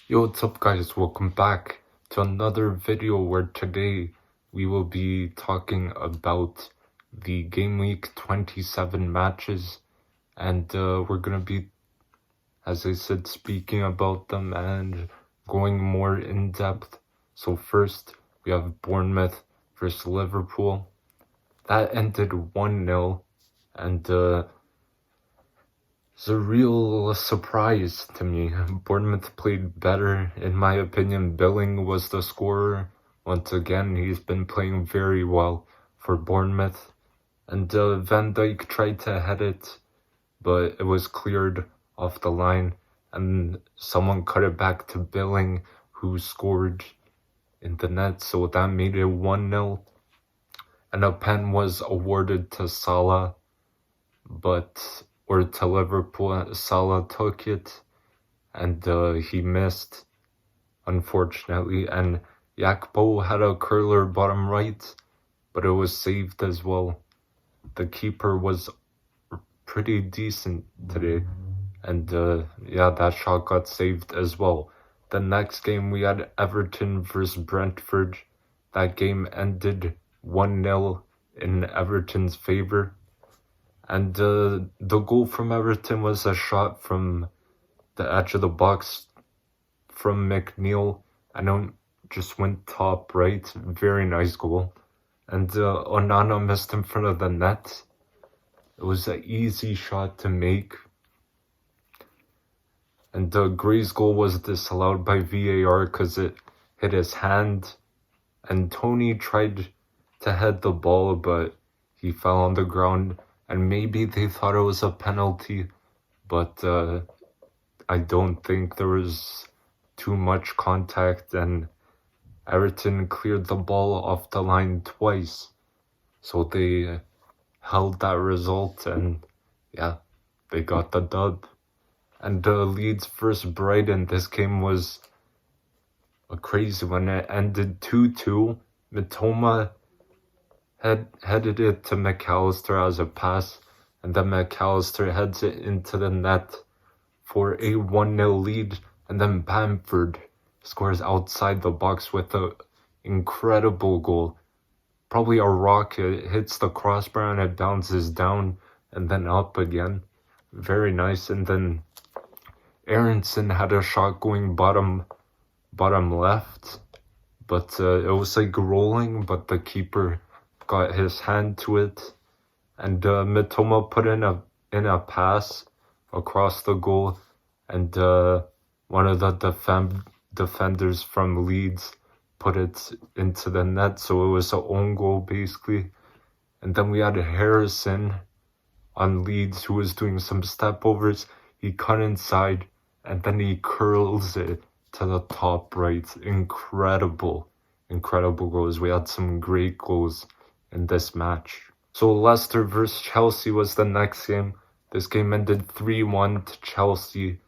Yo, what's up guys, welcome back to another video where today we will be talking about the Game Week 27 matches, and we're gonna be, as I said, speaking about them and going more in depth. So first we have Bournemouth versus Liverpool. That ended 1-0, and it's a real surprise to me. Bournemouth played better, in my opinion. Billing was the scorer. Once again, he's been playing very well for Bournemouth. And Van Dijk tried to head it, but it was cleared off the line. And someone cut it back to Billing, who scored in the net. So that made it 1-0. And a pen was awarded to Salah, or to Liverpool. Salah took it, and he missed, unfortunately. And Yakpo had a curler bottom right, but it was saved as well. The keeper was pretty decent today, and yeah, that shot got saved as well. The next game we had Everton versus Brentford. That game ended 1-0 in Everton's favor. And the goal from Everton was a shot from the edge of the box from McNeil. I know, just went top right. Very nice goal. And Onana missed in front of the net. It was an easy shot to make. And Gray's goal was disallowed by VAR because it hit his hand. And Tony tried to head the ball, but he fell on the ground. And maybe they thought it was a penalty, but I don't think there was too much contact, and Everton cleared the ball off the line twice. So they held that result, and yeah, they got the dub. And Leeds versus Brighton, this game was a crazy one. It ended 2-2. Mitoma headed it to McAllister as a pass, and then McAllister heads it into the net for a 1-0 lead, and then Bamford scores outside the box with an incredible goal. Probably a rocket, hits the crossbar and it bounces down and then up again. Very nice. And then Aronson had a shot going bottom left, but it was like rolling, but the keeper got his hand to it, and Mitoma put in a pass across the goal, and one of the defenders from Leeds put it into the net, so it was an own goal basically. And then we had Harrison on Leeds, who was doing some step overs. He cut inside, and then he curls it to the top right. Incredible goals. We had some great goals in this match. So Leicester versus Chelsea was the next game. This game ended 3-1 to Chelsea,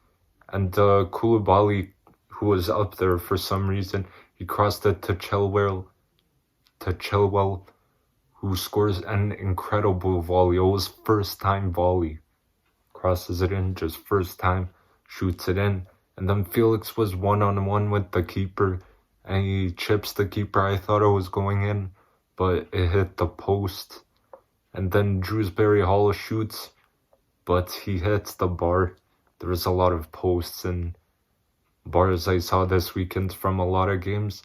and Koulibaly, who was up there for some reason, he crossed it to Chilwell, who scores an incredible volley. It was first time volley. Crosses it in, just first time, shoots it in. And then Felix was one-on-one with the keeper, and he chips the keeper. I thought it was going in, but it hit the post. And then Shrewsbury Hall shoots, but he hits the bar. There was a lot of posts and bars I saw this weekend from a lot of games.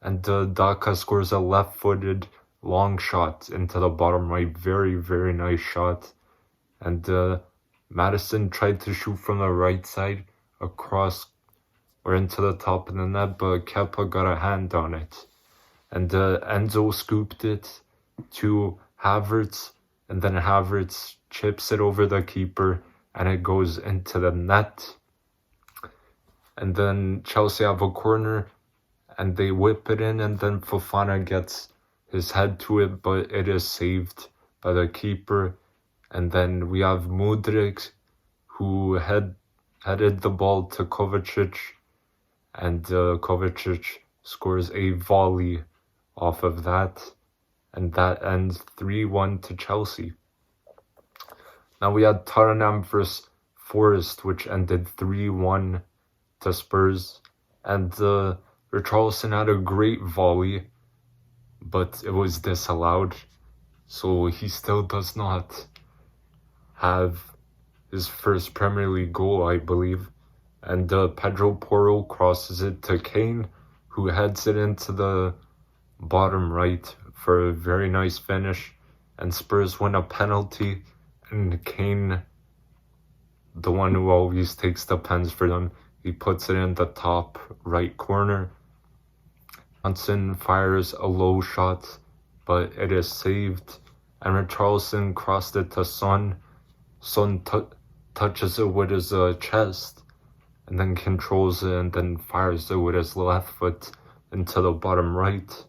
And Daka scores a left-footed long shot into the bottom right. Very, very nice shot. And Madison tried to shoot from the right side across or into the top of the net, but Kepa got a hand on it. And Enzo scooped it to Havertz, and then Havertz chips it over the keeper, and it goes into the net. And then Chelsea have a corner, and they whip it in, and then Fofana gets his head to it, but it is saved by the keeper. And then we have Mudryk, who headed the ball to Kovacic, and Kovacic scores a volley off of that, and that ends 3-1 to Chelsea. Now we had Tottenham versus Forest, which ended 3-1 to Spurs. and Richarlison had a great volley, but it was disallowed, so he still does not have his first Premier League goal, I believe. And Pedro Porro crosses it to Kane, who heads it into the bottom right for a very nice finish, and Spurs win a penalty, and Kane, the one who always takes the pens for them, he puts it in the top right corner. Johnson fires a low shot, but it is saved, and Richarlison crossed it to Son. Son touches it with his chest, and then controls it, and then fires it with his left foot into the bottom right.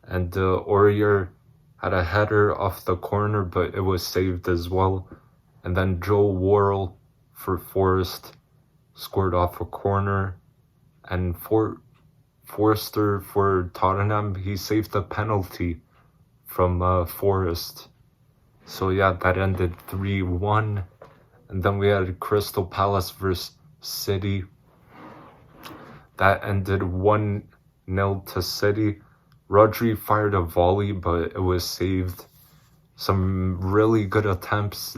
And Aurier had a header off the corner, but it was saved as well. And then Joe Worrell for Forest scored off a corner. And Forster for Tottenham, he saved a penalty from Forest. So yeah, that ended 3-1. And then we had Crystal Palace versus City. That ended 1-0 to City. Rodri fired a volley, but it was saved. Some really good attempts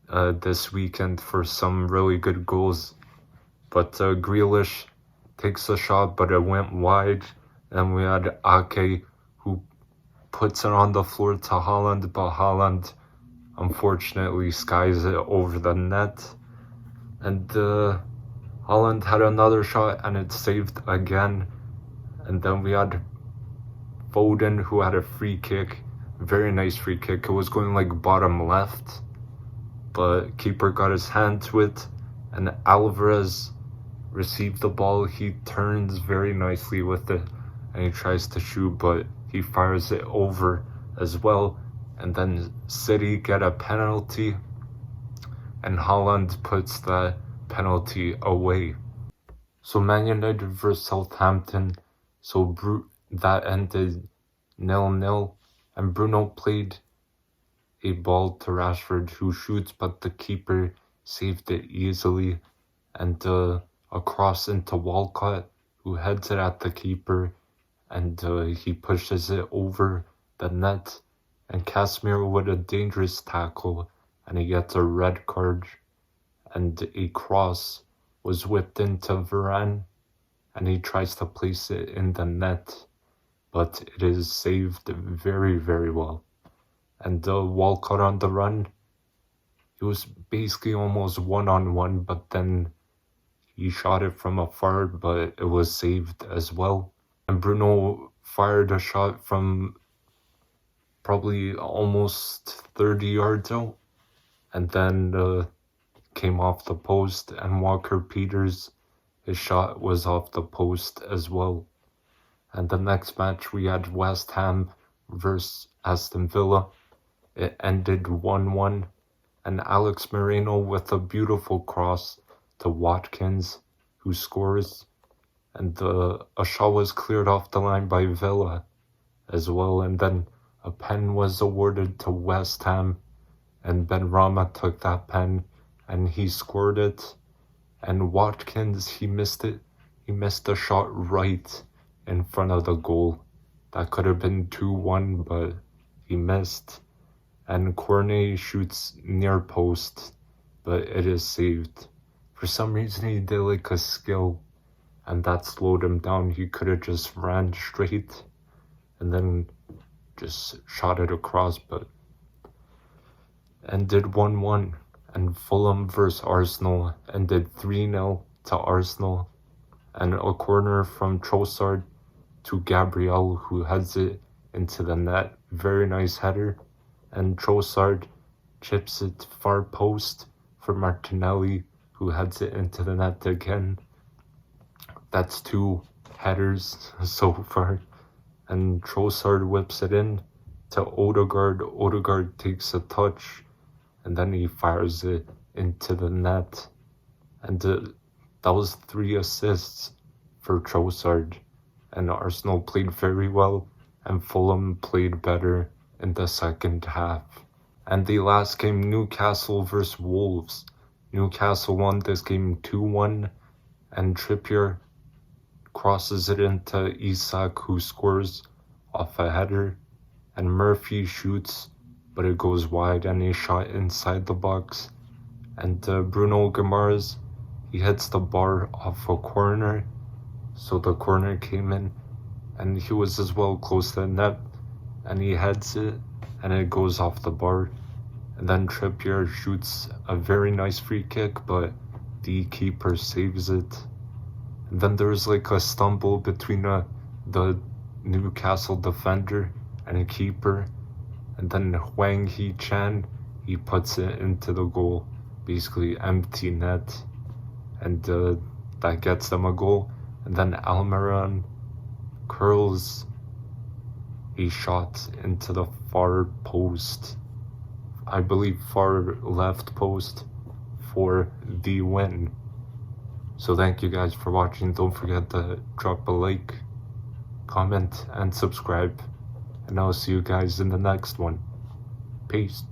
this weekend for some really good goals. But Grealish takes a shot, but it went wide. And we had Ake, who puts it on the floor to Haaland, but Haaland unfortunately skies it over the net. And Haaland had another shot, and it's saved again. And then we had Foden, who had a free kick, very nice free kick. It was going like bottom left, but keeper got his hand to it, and Alvarez received the ball. He turns very nicely with it, and he tries to shoot, but he fires it over as well. And then City get a penalty, and Haaland puts that penalty away. So Man United versus Southampton. So that ended 0-0, and Bruno played a ball to Rashford, who shoots, but the keeper saved it easily, and a cross into Walcott, who heads it at the keeper, and he pushes it over the net, and Casemiro with a dangerous tackle, and he gets a red card, and a cross was whipped into Varane, and he tries to place it in the net, but it is saved very, very well. And Walcott on the run, he was basically almost one-on-one, but then he shot it from afar, but it was saved as well. And Bruno fired a shot from probably almost 30 yards out, and then came off the post, and Walker Peters, his shot was off the post as well. And the next match we had West Ham versus Aston Villa. It ended 1-1, and Alex Moreno with a beautiful cross to Watkins, who scores. And a shot was cleared off the line by Villa as well. And then a pen was awarded to West Ham, and Benrahma took that pen and he scored it. And Watkins, he missed it. He missed the shot right in front of the goal. That could have been 2-1, but he missed. And Cornet shoots near post, but it is saved. For some reason, he did like a skill, and that slowed him down. He could have just ran straight and then just shot it across, but ended 1-1. And Fulham versus Arsenal ended 3-0 to Arsenal. And a corner from Trossard to Gabriel, who heads it into the net. Very nice header. And Trossard chips it far post for Martinelli, who heads it into the net again. That's 2 headers so far. And Trossard whips it in to Odegaard. Odegaard takes a touch, and then he fires it into the net. And that was 3 assists for Trossard. And Arsenal played very well, and Fulham played better in the second half. And the last game, Newcastle versus Wolves. Newcastle won this game 2-1, and Trippier crosses it into Isak, who scores off a header, and Murphy shoots, but it goes wide and he shot inside the box. And Bruno Guimaraes, he hits the bar off a corner, so the corner came in, and he was as well close to the net, and he heads it, and it goes off the bar. And then Trippier shoots a very nice free kick, but the keeper saves it. And then there's like a stumble between the Newcastle defender and a keeper, and then Hwang Hee-chan, he puts it into the goal, basically empty net, and that gets them a goal. And then Almiron curls a shot into the far post, I believe far left post, for the win. So thank you guys for watching. Don't forget to drop a like, comment, and subscribe. And I'll see you guys in the next one. Peace.